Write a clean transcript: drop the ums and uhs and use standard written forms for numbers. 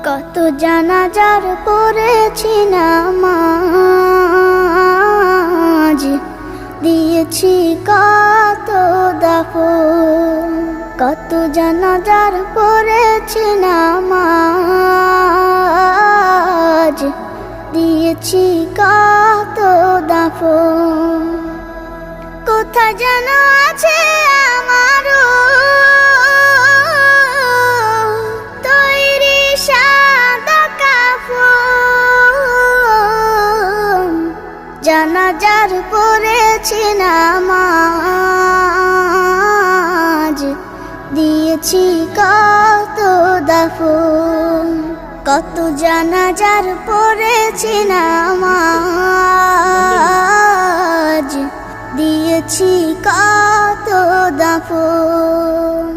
কত জানাজার পড়েছি নামাজ, দিয়েছি কত দাফন। কত জানাজার পড়েছি নামাজ, দিয়েছি কত দাফন। কোথায় যেন আছে আমারও তৈরি সাদা কাফন। জানাজার পড়েছি নামাজ, দিয়েছি কত দাফন। কত জানাজার পড়েছি নামাজ, দিয়েছি কত দাফন।